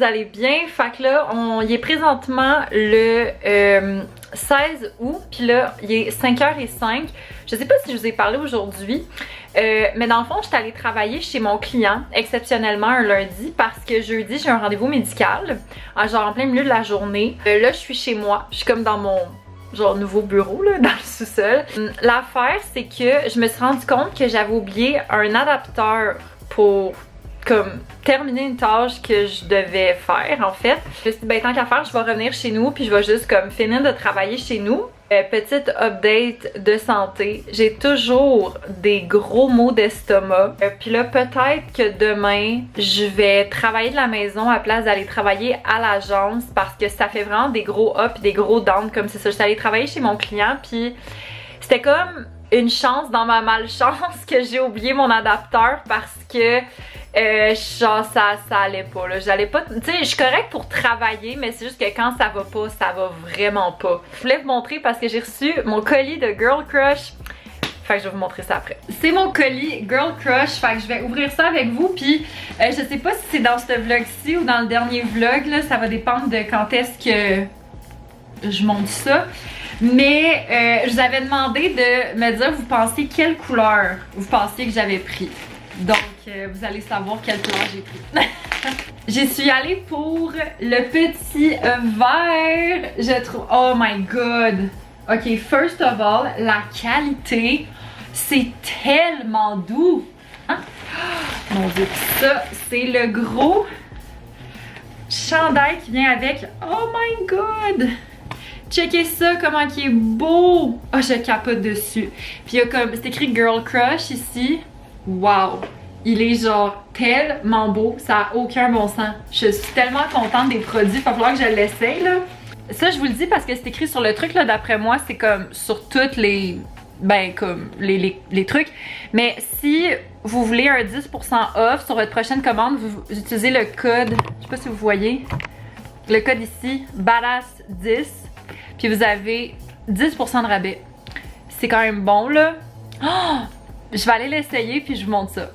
vous allez bien. Fait que là, il est présentement le 16 août, puis là, il est 5h05. Je sais pas si je vous ai parlé aujourd'hui, mais dans le fond, j'étais allée travailler chez mon client, exceptionnellement un lundi, parce que jeudi, j'ai un rendez-vous médical, genre en plein milieu de la journée. Là, je suis chez moi, je suis comme dans mon genre nouveau bureau, là, dans le sous-sol. L'affaire, c'est que je me suis rendu compte que j'avais oublié un adapteur pour comme terminer une tâche que je devais faire en fait. Je me suis dit ben tant qu'à faire, je vais revenir chez nous puis je vais juste comme finir de travailler chez nous. Petite update de santé, j'ai toujours des gros maux d'estomac. Puis là peut-être que demain je vais travailler de la maison à la place d'aller travailler à l'agence parce que ça fait vraiment des gros ups et des gros downs comme c'est ça. Je suis allée travailler chez mon client puis c'était comme une chance dans ma malchance que j'ai oublié mon adapteur parce que genre ça allait pas là, j'allais pas, tu sais je suis correcte pour travailler mais c'est juste que quand ça va vraiment pas. Je voulais vous montrer parce que j'ai reçu mon colis de Girl Crush. Fait que je vais vous montrer ça après. C'est mon colis Girl Crush, fait que je vais ouvrir ça avec vous puis je sais pas si c'est dans ce vlog-ci ou dans le dernier vlog là, ça va dépendre de quand est-ce que je monte ça. Mais je vous avais demandé de me dire vous pensez quelle couleur vous pensiez que j'avais pris. Donc vous allez savoir quelle couleur j'ai pris. J'y suis allée pour le petit vert. Je trouve, oh my god. Ok, first of all, la qualité, c'est tellement doux. Hein? Oh, mon dieu, ça c'est le gros chandail qui vient avec. Oh my god. Checkez ça, comment il est beau! Oh, je capote dessus. Puis il y a comme, c'est écrit Girl Crush ici. Wow! Il est genre tellement beau, ça a aucun bon sens. Je suis tellement contente des produits, il va falloir que je l'essaye là. Ça, je vous le dis parce que c'est écrit sur le truc là, d'après moi, c'est comme sur toutes les... Ben, comme les trucs. Mais si vous voulez un 10% off sur votre prochaine commande, vous utilisez le code, je sais pas si vous voyez, le code ici, BADASS10. Puis vous avez 10% de rabais. C'est quand même bon là. Oh, je vais aller l'essayer puis je vous montre ça.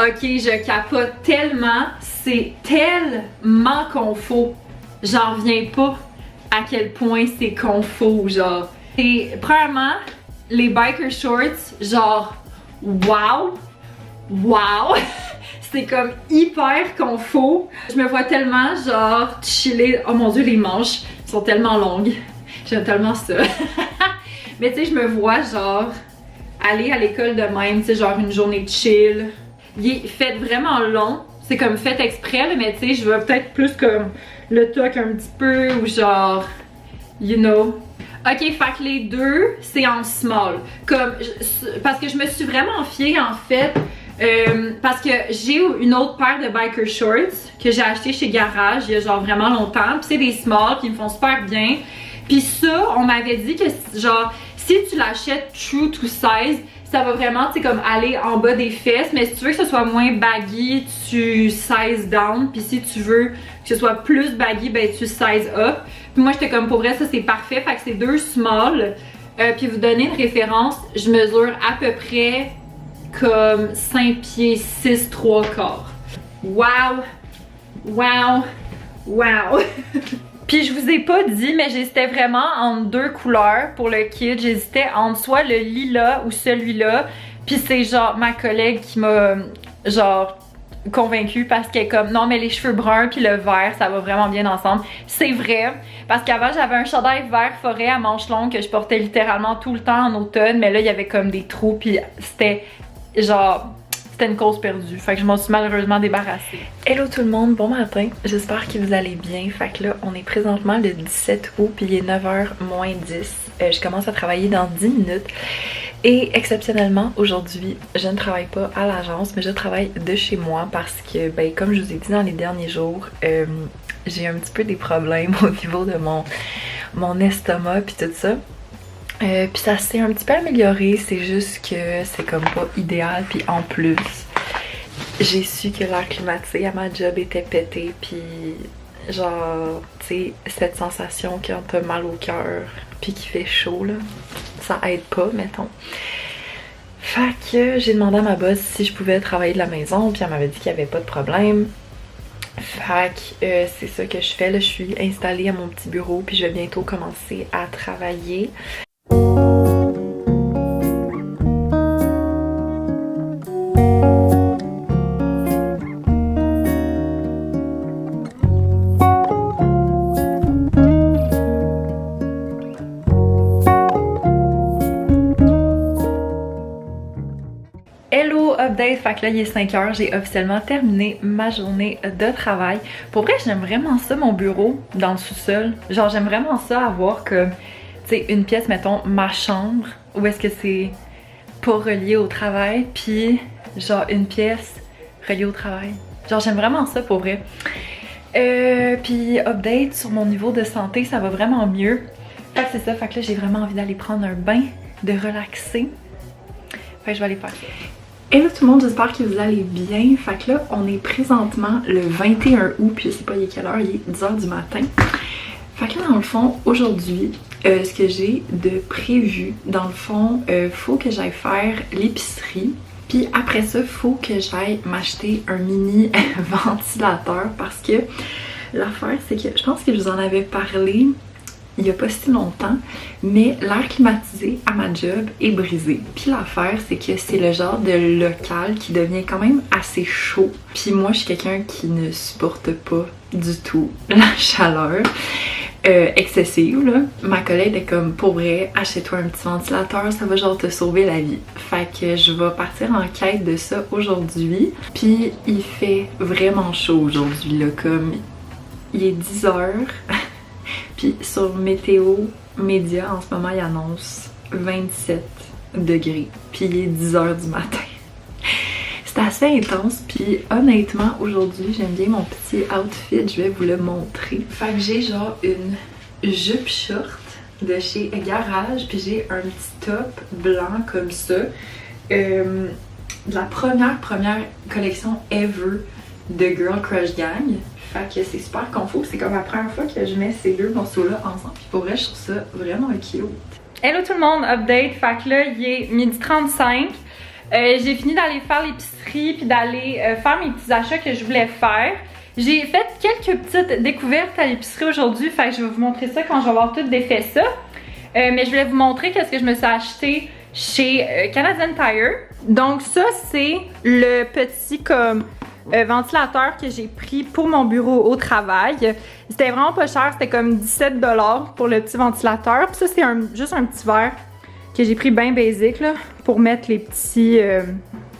Ok, je capote tellement. C'est tellement confort. J'en reviens pas à quel point c'est confort, genre. Et premièrement, les biker shorts, genre, wow! Wow! C'est comme hyper confort. Je me vois tellement genre chiller. Oh mon dieu, les manches sont tellement longues. J'aime tellement ça. Mais tu sais, je me vois genre aller à l'école de même, tu sais, genre une journée de chill. Il est fait vraiment long. C'est comme fait exprès, là, mais tu sais, je veux peut-être plus comme le toc un petit peu ou genre, you know. Ok, fait que les deux, c'est en small. Comme, parce que je me suis vraiment fiée en fait. Parce que j'ai une autre paire de biker shorts que j'ai acheté chez Garage il y a genre vraiment longtemps. Puis c'est des small qui me font super bien. Puis ça, on m'avait dit que genre, si tu l'achètes true to size, ça va vraiment, tu sais, comme aller en bas des fesses. Mais si tu veux que ce soit moins baggy, tu size down. Puis si tu veux que ce soit plus baggy, ben tu size up. Puis moi, j'étais comme, pour vrai, ça c'est parfait. Fait que c'est deux small. Puis vous donner une référence, je mesure à peu près comme 5 pieds 6 3/4. Wow! Wow! Wow! Puis je vous ai pas dit, mais j'hésitais vraiment entre deux couleurs pour le kit. J'hésitais entre soit le lilas ou celui-là. Puis c'est genre ma collègue qui m'a genre convaincue parce qu'elle est comme non mais les cheveux bruns puis le vert ça va vraiment bien ensemble. C'est vrai parce qu'avant j'avais un chandail vert forêt à manches longues que je portais littéralement tout le temps en automne. Mais là il y avait comme des trous puis c'était genre... C'était une cause perdue, fait que je m'en suis malheureusement débarrassée. Hello tout le monde, bon matin, j'espère que vous allez bien. Fait que là, on est présentement le 17 août, puis il est 9h moins 10. Je commence à travailler dans 10 minutes. Et exceptionnellement, aujourd'hui, je ne travaille pas à l'agence, mais je travaille de chez moi parce que, ben, comme je vous ai dit dans les derniers jours, j'ai un petit peu des problèmes au niveau de mon estomac puis tout ça. Puis ça s'est un petit peu amélioré, c'est juste que c'est comme pas idéal. Puis en plus, j'ai su que l'air climatisé à ma job était pété. Puis genre, tu sais, cette sensation quand t'as mal au cœur puis qu'il fait chaud là, ça aide pas, mettons. Fait que j'ai demandé à ma boss si je pouvais travailler de la maison, puis elle m'avait dit qu'il y avait pas de problème. Fait Fait que c'est ça que je fais là, je suis installée à mon petit bureau puis je vais bientôt commencer à travailler. Hello update, fait que là il est 5h, j'ai officiellement terminé ma journée de travail. Pour vrai j'aime vraiment ça mon bureau dans le sous-sol, genre j'aime vraiment ça avoir comme, tu sais, une pièce mettons ma chambre où est-ce que c'est pas relié au travail, puis genre une pièce reliée au travail. Genre j'aime vraiment ça pour vrai. Puis update sur mon niveau de santé, ça va vraiment mieux. Fait que c'est ça, fait que là j'ai vraiment envie d'aller prendre un bain, de relaxer. Fait que je vais aller faire ça. Hello tout le monde, j'espère que vous allez bien. Fait que là, on est présentement le 21 août, puis je sais pas il est quelle heure, il est 10h du matin. Fait que là, dans le fond, aujourd'hui, ce que j'ai de prévu, dans le fond, faut que j'aille faire l'épicerie. Puis après ça, faut que j'aille m'acheter un mini ventilateur parce que l'affaire, c'est que je pense que je vous en avais parlé il y a pas si longtemps, mais l'air climatisé à ma job est brisé. Puis l'affaire, c'est que c'est le genre de local qui devient quand même assez chaud. Puis moi, je suis quelqu'un qui ne supporte pas du tout la chaleur excessive, là. Ma collègue est comme, pour vrai, achète-toi un petit ventilateur, ça va genre te sauver la vie. Fait que je vais partir en quête de ça aujourd'hui. Puis il fait vraiment chaud aujourd'hui, là, comme il est 10h. Puis sur Météo Média, en ce moment, il annonce 27 degrés. Puis il est 10h du matin. C'est assez intense. Puis honnêtement, aujourd'hui, j'aime bien mon petit outfit. Je vais vous le montrer. Fait que j'ai genre une jupe short de chez Garage. Puis j'ai un petit top blanc comme ça. De la première collection ever de Girl Crush Gang. Fait que c'est super confus, c'est comme la première fois que je mets ces deux morceaux-là ensemble. Puis pour vrai, je trouve ça vraiment cute. Hello tout le monde, update. Fait que là, il est 12h35. J'ai fini d'aller faire l'épicerie puis d'aller faire mes petits achats que je voulais faire. J'ai fait quelques petites découvertes à l'épicerie aujourd'hui. Fait que je vais vous montrer ça quand je vais avoir tout défait ça. Mais je voulais vous montrer qu'est-ce que je me suis acheté chez Canadian Tire. Donc ça, c'est le petit comme ventilateur que j'ai pris pour mon bureau au travail. C'était vraiment pas cher, c'était comme 17$ pour le petit ventilateur. Puis ça, c'est juste un petit verre que j'ai pris bien basic là, pour mettre les petits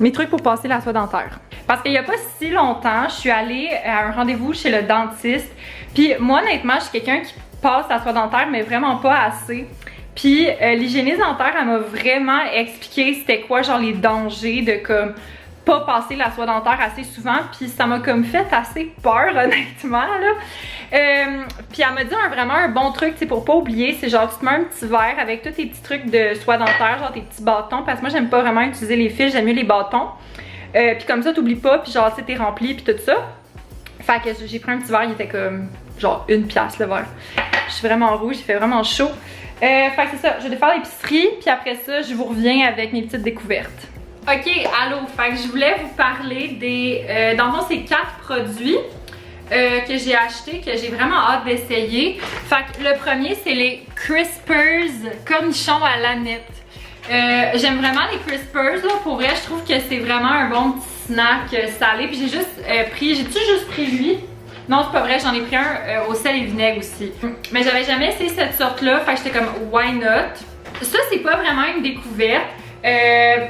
mes trucs pour passer la soie dentaire. Parce qu'il y a pas si longtemps, je suis allée à un rendez-vous chez le dentiste. Puis moi, honnêtement, je suis quelqu'un qui passe la soie dentaire, mais vraiment pas assez. Puis l'hygiéniste dentaire, elle m'a vraiment expliqué c'était quoi genre les dangers de comme pas passer la soie dentaire assez souvent, puis ça m'a comme fait assez peur honnêtement là. Puis elle m'a dit vraiment un bon truc, c'est pour pas oublier, c'est genre tu te mets un petit verre avec tous tes petits trucs de soie dentaire, genre tes petits bâtons, parce que moi j'aime pas vraiment utiliser les fils, j'aime mieux les bâtons. Puis comme ça t'oublies pas, puis genre tu sais t'es rempli puis tout ça. Fait que j'ai pris un petit verre, il était comme genre 1$ le verre. Je suis vraiment rouge, il fait vraiment chaud. Fait que c'est ça, je vais faire l'épicerie, puis après ça je vous reviens avec mes petites découvertes. Ok, allô, fait que je voulais vous parler des... dans le fond, c'est 4 produits que j'ai achetés, que j'ai vraiment hâte d'essayer. Fait que le premier, c'est les Crispers cornichons à l'aneth. J'aime vraiment les Crispers, là, pour vrai, je trouve que c'est vraiment un bon petit snack salé. Puis j'ai juste pris, j'ai-tu juste pris lui? Non, c'est pas vrai, j'en ai pris un au sel et vinaigre aussi. Mais j'avais jamais essayé cette sorte-là, fait que j'étais comme, why not? Ça, c'est pas vraiment une découverte.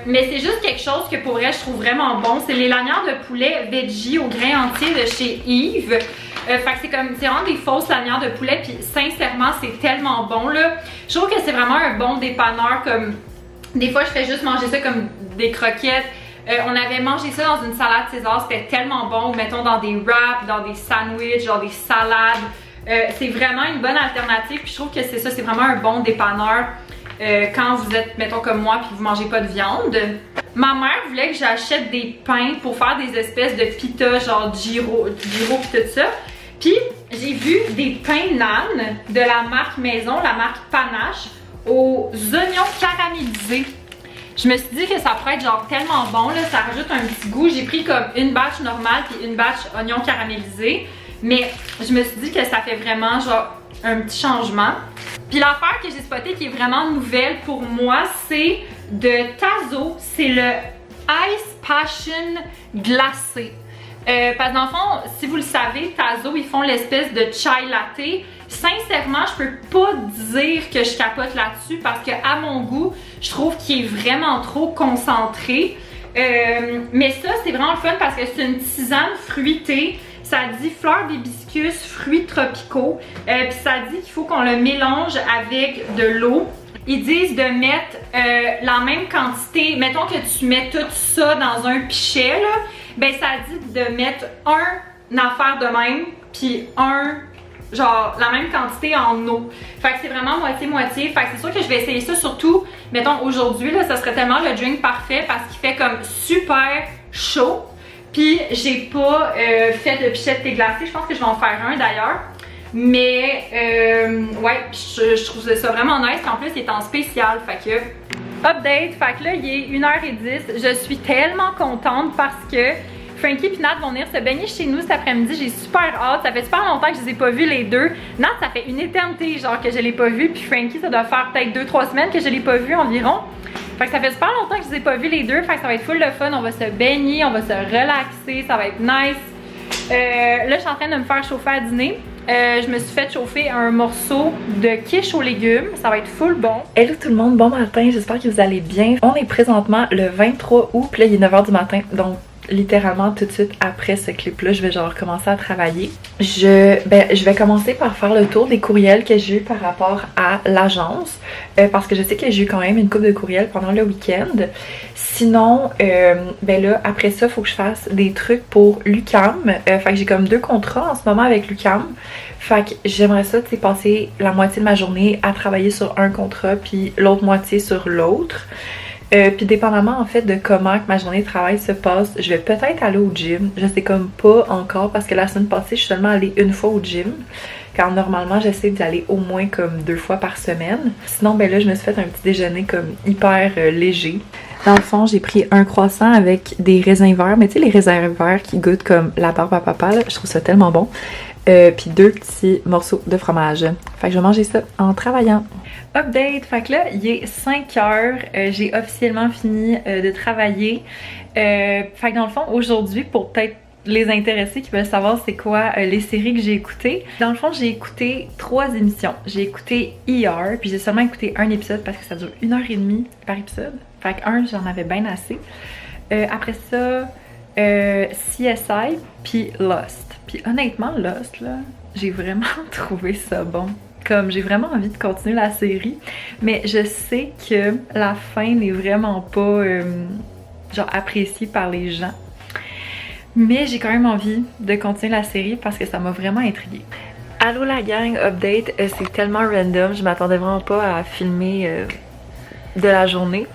Mais c'est juste quelque chose que pour vrai je trouve vraiment bon. C'est les lanières de poulet veggie au grain entier de chez Yves. Fait que c'est vraiment des fausses lanières de poulet. Puis sincèrement c'est tellement bon là. Je trouve que c'est vraiment un bon dépanneur. Comme des fois je fais juste manger ça comme des croquettes. On avait mangé ça dans une salade César, c'était tellement bon. Ou mettons dans des wraps, dans des sandwichs, genre des salades. C'est vraiment une bonne alternative. Puis je trouve que c'est ça, c'est vraiment un bon dépanneur. Quand vous êtes, mettons comme moi, puis vous mangez pas de viande. Ma mère voulait que j'achète des pains pour faire des espèces de pita, genre gyro pis tout ça. Puis j'ai vu des pains nan de la marque maison, la marque Panache, aux oignons caramélisés. Je me suis dit que ça pourrait être genre tellement bon, là, ça rajoute un petit goût. J'ai pris comme une batch normale puis une batch oignon caramélisé. Mais je me suis dit que ça fait vraiment genre un petit changement. Puis l'affaire que j'ai spoté qui est vraiment nouvelle pour moi, c'est de Tazo, c'est le Ice Passion glacé. Parce que dans le fond, si vous le savez, Tazo, ils font l'espèce de chai latte. Sincèrement, je peux pas dire que je capote là-dessus parce que à mon goût, je trouve qu'il est vraiment trop concentré. Mais ça, c'est vraiment le fun parce que c'est une tisane fruitée. Ça dit fleurs d'hibiscus, fruits tropicaux. Puis ça dit qu'il faut qu'on le mélange avec de l'eau. Ils disent de mettre la même quantité. Mettons que tu mets tout ça dans un pichet, là. Ben ça dit de mettre un affaire de même, puis genre la même quantité en eau. Fait que c'est vraiment moitié-moitié. Fait que c'est sûr que je vais essayer ça surtout, mettons aujourd'hui, là, ça serait tellement le drink parfait parce qu'il fait comme super chaud. Puis j'ai pas fait le pichet de thé glacé, je pense que je vais en faire un d'ailleurs. Mais ouais, je trouve ça vraiment nice. En plus, il est en spécial. Fait que update, fait que là, il est 1h10. Je suis tellement contente parce que Frankie et Nat vont venir se baigner chez nous cet après-midi. J'ai super hâte. Ça fait super longtemps que je les ai pas vus les deux. Nat, ça fait une éternité genre que je l'ai pas vu. Puis Frankie, ça doit faire peut-être 2-3 semaines que je l'ai pas vu environ. Fait que ça fait super longtemps que je les ai pas vus les deux. Fait que ça va être full le fun. On va se baigner, on va se relaxer. Ça va être nice. Là, je suis en train de me faire chauffer à dîner. Je me suis fait chauffer un morceau de quiche aux légumes. Ça va être full bon. Hello tout le monde, bon matin, j'espère que vous allez bien. On est présentement le 23 août, puis là il est 9h du matin, donc littéralement tout de suite après ce clip-là, je vais genre commencer à travailler. Je vais commencer par faire le tour des courriels que j'ai eu par rapport à l'agence, parce que je sais que j'ai eu quand même une couple de courriels pendant le week-end. Sinon, ben là, après ça, il faut que je fasse des trucs pour l'UQAM. Fait que j'ai comme 2 contrats en ce moment avec l'UQAM. Fait que j'aimerais ça, tu sais, passer la moitié de ma journée à travailler sur un contrat, puis l'autre moitié sur l'autre. Puis dépendamment en fait de comment que ma journée de travail se passe, je vais peut-être aller au gym. Je sais comme pas encore parce que la semaine passée, je suis seulement allée une fois au gym. Quand normalement, j'essaie d'y aller au moins comme 2 fois par semaine. Sinon, ben là, je me suis fait un petit déjeuner comme hyper léger. Dans le fond, j'ai pris un croissant avec des raisins verts. Mais tu sais, les raisins verts qui goûtent comme la barbe à papa, là, je trouve ça tellement bon. Puis 2 petits morceaux de fromage. Fait que je vais manger ça en travaillant. Update, fait que là, il est 5h, j'ai officiellement fini de travailler. Fait que dans le fond, aujourd'hui, pour peut-être les intéressés qui veulent savoir c'est quoi les séries que j'ai écoutées, dans le fond, j'ai écouté 3 émissions. J'ai écouté ER, puis j'ai seulement écouté un épisode parce que ça dure 1h30 par épisode. Fait que j'en avais bien assez. Après ça, CSI, puis Lost. Puis honnêtement, Lost, là, j'ai vraiment trouvé ça bon. Comme j'ai vraiment envie de continuer la série, mais je sais que la fin n'est vraiment pas genre appréciée par les gens. Mais j'ai quand même envie de continuer la série parce que ça m'a vraiment intriguée. Allô la gang, update, c'est tellement random, je m'attendais vraiment pas à filmer de la journée.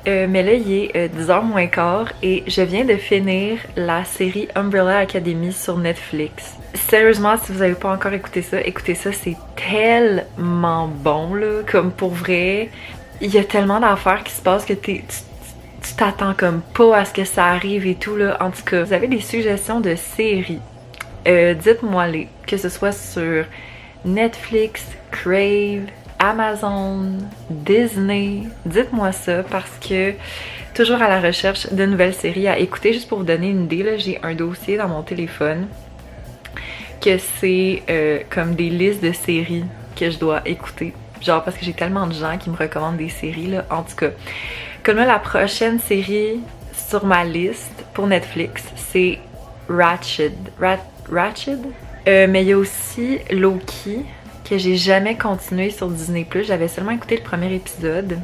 Mais là, il est 10h moins quart et je viens de finir la série Umbrella Academy sur Netflix. Sérieusement, si vous n'avez pas encore écouté ça, écoutez ça, c'est tellement bon, là. Comme pour vrai, il y a tellement d'affaires qui se passent que tu t'attends comme pas à ce que ça arrive et tout, là. En tout cas, vous avez des suggestions de séries, dites-moi-les, que ce soit sur Netflix, Crave, Amazon, Disney, dites-moi ça parce que toujours à la recherche de nouvelles séries à écouter. Juste pour vous donner une idée, là, j'ai un dossier dans mon téléphone que c'est comme des listes de séries que je dois écouter. Genre parce que j'ai tellement de gens qui me recommandent des séries là. En tout cas, comme là, la prochaine série sur ma liste pour Netflix, c'est Ratched. Mais il y a aussi Loki que j'ai jamais continué sur Disney+. J'avais seulement écouté le premier épisode.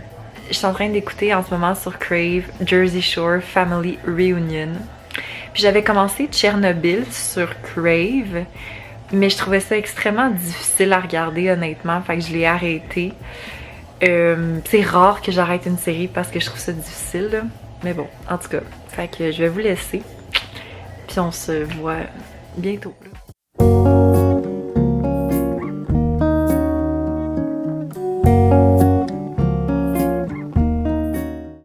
Je suis en train d'écouter en ce moment sur Crave Jersey Shore Family Reunion. Puis j'avais commencé Tchernobyl sur Crave, mais je trouvais ça extrêmement difficile à regarder honnêtement, fait que je l'ai arrêté. C'est rare que j'arrête une série parce que je trouve ça difficile, là. Mais bon, en tout cas, fait que je vais vous laisser. Puis on se voit bientôt.